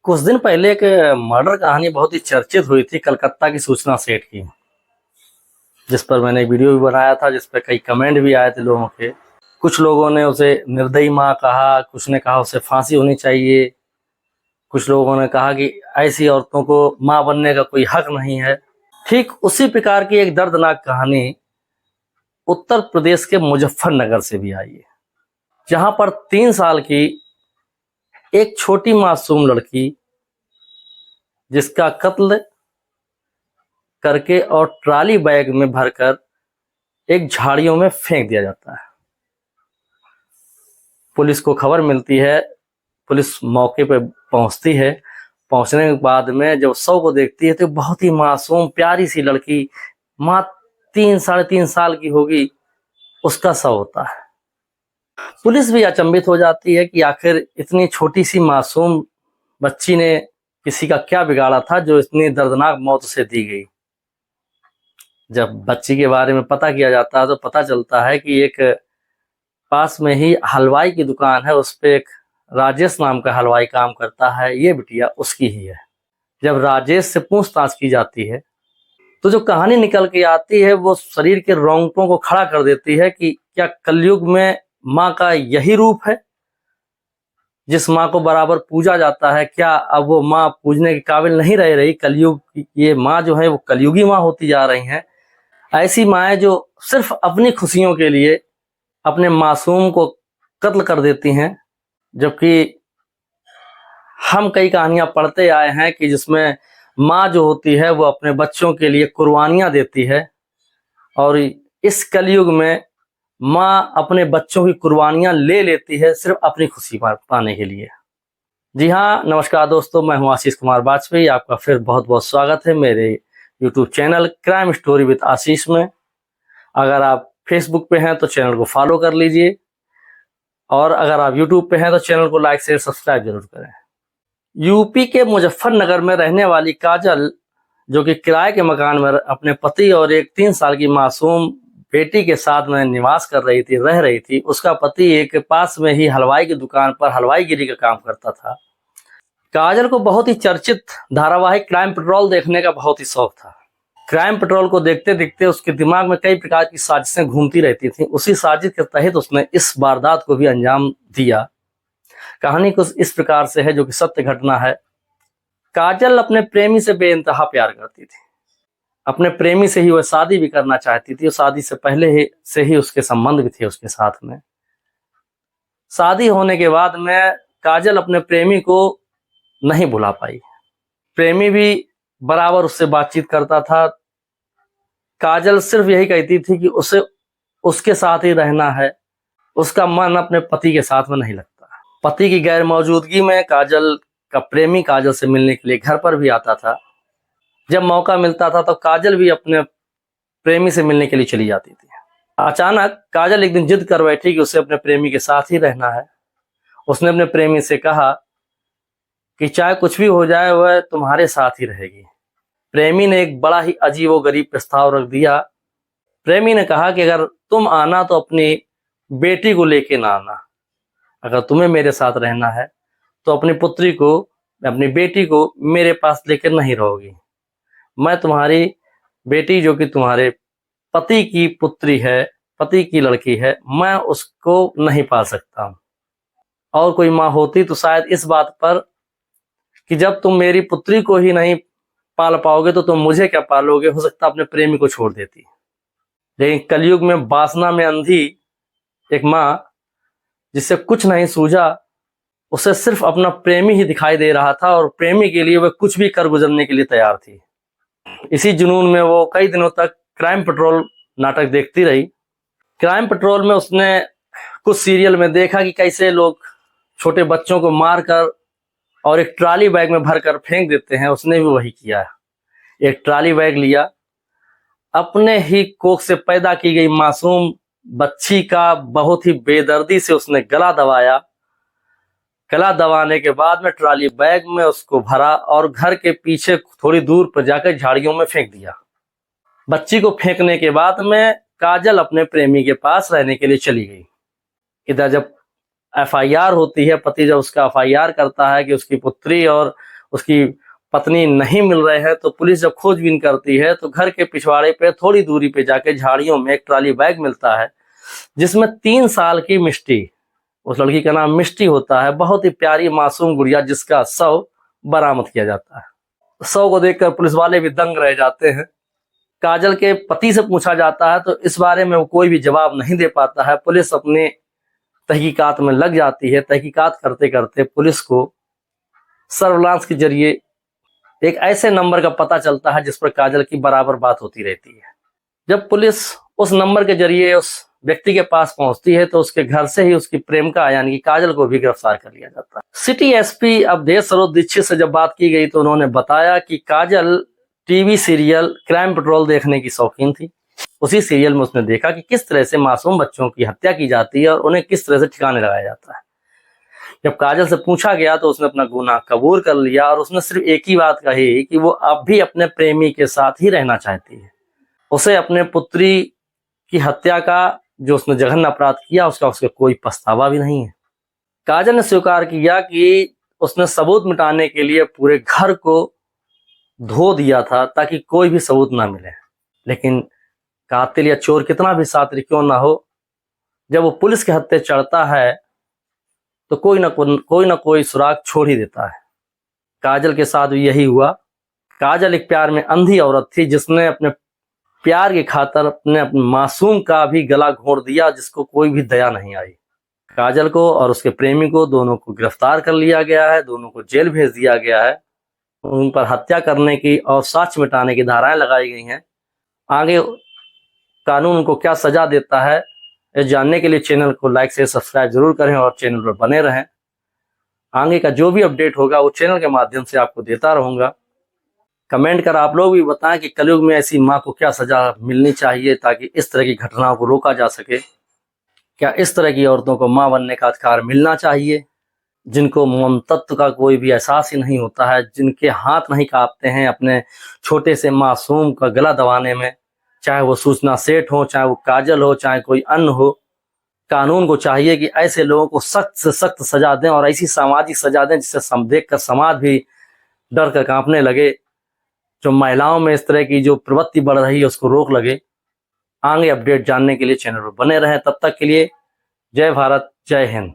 कुछ दिन पहले एक मर्डर कहानी बहुत ही चर्चित हुई थी कलकत्ता की सूचना सेट की, जिस पर मैंने एक वीडियो भी बनाया था, जिस पर कई कमेंट भी आए थे लोगों के। कुछ लोगों ने उसे निर्दयी माँ कहा, कुछ ने कहा उसे फांसी होनी चाहिए, कुछ लोगों ने कहा कि ऐसी औरतों को माँ बनने का कोई हक नहीं है। ठीक उसी प्रकार की एक दर्दनाक कहानी उत्तर प्रदेश के मुजफ्फरनगर से भी आई है, जहां पर 3 साल की एक छोटी मासूम लड़की जिसका कत्ल करके और ट्रॉली बैग में भरकर एक झाड़ियों में फेंक दिया जाता है। पुलिस को खबर मिलती है, पुलिस मौके पर पहुंचती है। पहुंचने के बाद में जब शव को देखती है तो बहुत ही मासूम प्यारी सी लड़की, माँ 3-3.5 साल की होगी, उसका शव होता है। पुलिस भी अचंभित हो जाती है कि आखिर इतनी छोटी सी मासूम बच्ची ने किसी का क्या बिगाड़ा था जो इतनी दर्दनाक मौत उसे दी गई। जब बच्ची के बारे में पता किया जाता है तो पता चलता है कि एक पास में ही हलवाई की दुकान है, उस पे एक राजेश नाम का हलवाई काम करता है, ये बिटिया उसकी ही है। जब राजेश से पूछताछ की जाती है तो जो कहानी निकल के आती है वो शरीर के रोंगटों को खड़ा कर देती है कि क्या कलयुग में माँ का यही रूप है? जिस माँ को बराबर पूजा जाता है, क्या अब वो माँ पूजने के काबिल नहीं रह रही? कलयुग की ये माँ जो है वो कलयुगी माँ होती जा रही हैं। ऐसी माएँ जो सिर्फ अपनी खुशियों के लिए अपने मासूम को कत्ल कर देती हैं, जबकि हम कई कहानियां पढ़ते आए हैं कि जिसमें माँ जो होती है वो अपने बच्चों के लिए कुर्बानियां देती है, और इस कलयुग में माँ अपने बच्चों की कुर्बानियां ले लेती है सिर्फ अपनी खुशी पाने के लिए। जी हाँ, नमस्कार दोस्तों, मैं हूं आशीष कुमार वाजपेयी। आपका फिर बहुत बहुत स्वागत है मेरे YouTube channel crime story with Ashish में। अगर आप फेसबुक पे हैं तो चैनल को फॉलो कर लीजिए, और अगर आप यूट्यूब पे हैं तो चैनल को लाइक शेयर सब्सक्राइब जरूर करें। यूपी के मुजफ्फरनगर में रहने वाली काजल, जो कि किराए के मकान में अपने पति और एक 3 साल की मासूम बेटी के साथ में निवास कर रही थी, रह रही थी। उसका पति एक पास में ही हलवाई की दुकान पर हलवाईगिरी का काम करता था। काजल को बहुत ही चर्चित धारावाहिक क्राइम पेट्रोल देखने का बहुत ही शौक था। क्राइम पेट्रोल को देखते देखते उसके दिमाग में कई प्रकार की साजिशें घूमती रहती थी। उसी साजिश के तहत उसने इस वारदात को भी अंजाम दिया। कहानी कुछ इस प्रकार से है, जो कि सत्य घटना है। काजल अपने प्रेमी से बेइंतहा प्यार करती थी। अपने प्रेमी से ही वह शादी भी करना चाहती थी, और शादी से पहले से ही उसके संबंध भी थे उसके साथ में। शादी होने के बाद में काजल अपने प्रेमी को नहीं भुला पाई। प्रेमी भी बराबर उससे बातचीत करता था। काजल सिर्फ यही कहती थी कि उसे उसके साथ ही रहना है, उसका मन अपने पति के साथ में नहीं लगता। पति की गैर मौजूदगी में काजल का प्रेमी काजल से मिलने के लिए घर पर भी आता था। जब मौका मिलता था तो काजल भी अपने प्रेमी से मिलने के लिए चली जाती थी। अचानक काजल एक दिन जिद कर बैठी कि उसे अपने प्रेमी के साथ ही रहना है। उसने अपने प्रेमी से कहा कि चाहे कुछ भी हो जाए वह तुम्हारे साथ ही रहेगी। प्रेमी ने एक बड़ा ही अजीबोगरीब प्रस्ताव रख दिया। प्रेमी ने कहा कि अगर तुम आना तो अपनी बेटी को लेके ना आना। अगर तुम्हें मेरे साथ रहना है तो अपनी पुत्री को, अपनी बेटी को मेरे पास लेकर नहीं रहोगी। मैं तुम्हारी बेटी, जो कि तुम्हारे पति की पुत्री है, पति की लड़की है, मैं उसको नहीं पाल सकता हूँ। और कोई माँ होती तो शायद इस बात पर कि जब तुम मेरी पुत्री को ही नहीं पाल पाओगे तो तुम मुझे क्या पालोगे, हो सकता अपने प्रेमी को छोड़ देती। लेकिन कलयुग में वासना में अंधी एक माँ, जिससे कुछ नहीं सूझा, उसे सिर्फ अपना प्रेमी ही दिखाई दे रहा था, और प्रेमी के लिए वह कुछ भी कर गुजरने के लिए तैयार थी। इसी जुनून में वो कई दिनों तक क्राइम पेट्रोल नाटक देखती रही। क्राइम पेट्रोल में उसने कुछ सीरियल में देखा कि कैसे लोग छोटे बच्चों को मारकर और एक ट्रॉली बैग में भरकर फेंक देते हैं। उसने भी वही किया। एक ट्रॉली बैग लिया, अपने ही कोख से पैदा की गई मासूम बच्ची का बहुत ही बेदर्दी से उसने गला दबाया। गला दबाने के बाद में ट्रॉली बैग में उसको भरा और घर के पीछे थोड़ी दूर पर जाकर झाड़ियों में फेंक दिया। बच्ची को फेंकने के बाद में काजल अपने प्रेमी के पास रहने के लिए चली गई। इधर जब एफआईआर होती है, पति जब उसका एफआईआर करता है कि उसकी पुत्री और उसकी पत्नी नहीं मिल रहे हैं, तो पुलिस जब खोजबीन करती है तो घर के पिछवाड़े पे थोड़ी दूरी पे जाके झाड़ियों में एक ट्रॉली बैग मिलता है जिसमें 3 साल की मिष्टी, उस लड़की का नाम मिष्टी होता है, बहुत ही प्यारी मासूम गुड़िया, जिसका शव बरामद किया जाता है। शव को देखकर पुलिस वाले भी दंग रह जाते हैं। काजल के पति से पूछा जाता है तो इस बारे में वो कोई भी जवाब नहीं दे पाता है। पुलिस अपने तहकीकात में लग जाती है। तहकीकात करते करते पुलिस को सर्विलांस के जरिए एक ऐसे नंबर का पता चलता है जिस पर काजल की बराबर बात होती रहती है। जब पुलिस उस नंबर के जरिए उस व्यक्ति के पास पहुंचती है तो उसके घर से ही उसकी प्रेमिका यानी कि काजल को भी गिरफ्तार कर लिया जाता है। सिटी एसपी अवधेश सरोज दीक्षित से जब बात की गई तो उन्होंने बताया कि काजल टीवी सीरियल क्राइम पेट्रोल देखने की शौकीन थी। उसी सीरियल में उसने देखा कि किस तरह से मासूम बच्चों की हत्या की जाती है और उन्हें किस तरह से ठिकाने लगाया जाता है। जब काजल से पूछा गया तो उसने अपना गुनाह कबूल कर लिया और उसने सिर्फ एक ही बात कही कि वो अब भी अपने प्रेमी के साथ ही रहना चाहती है। उसे अपने पुत्री की हत्या का, जो उसने जघन्य अपराध किया, उसका उसके कोई पछतावा भी नहीं है। काजल ने स्वीकार किया कि उसने सबूत मिटाने के लिए पूरे घर को धो दिया था ताकि कोई भी सबूत ना मिले। लेकिन कातिल या चोर कितना भी शातिर क्यों ना हो, जब वो पुलिस के हत्थे चढ़ता है तो कोई ना कोई सुराग छोड़ ही देता है। काजल के साथ भी यही हुआ। काजल एक प्यार में अंधी औरत थी जिसने अपने प्यार की खातर अपने मासूम का भी गला घोंट दिया, जिसको कोई भी दया नहीं आई। काजल को और उसके प्रेमी को दोनों को गिरफ्तार कर लिया गया है, दोनों को जेल भेज दिया गया है। उन पर हत्या करने की और साक्ष्य मिटाने की धाराएं लगाई गई हैं। आगे कानून उनको क्या सजा देता है, इस जानने के लिए चैनल को लाइक से सब्सक्राइब जरूर करें और चैनल पर बने रहें। आगे का जो भी अपडेट होगा वो चैनल के माध्यम से आपको देता रहूंगा। कमेंट कर आप लोग भी बताएं कि कलयुग में ऐसी माँ को क्या सजा मिलनी चाहिए ताकि इस तरह की घटनाओं को रोका जा सके। क्या इस तरह की औरतों को माँ बनने का अधिकार मिलना चाहिए, जिनको ममतत्व का कोई भी एहसास ही नहीं होता है, जिनके हाथ नहीं कांपते हैं अपने छोटे से मासूम का गला दबाने में, चाहे वो सूचना सेठ हो, चाहे वो काजल हो, चाहे कोई अन्य हो। कानून को चाहिए कि ऐसे लोगों को सख्त से सख्त सजा दें और ऐसी सामाजिक सजा दें जिससे देख कर समाज भी डर कर कांपने लगे। जो महिलाओं में इस तरह की जो प्रवृत्ति बढ़ रही है उसको रोक लगे। आगे अपडेट जानने के लिए चैनल पर बने रहें। तब तक के लिए जय भारत, जय हिंद।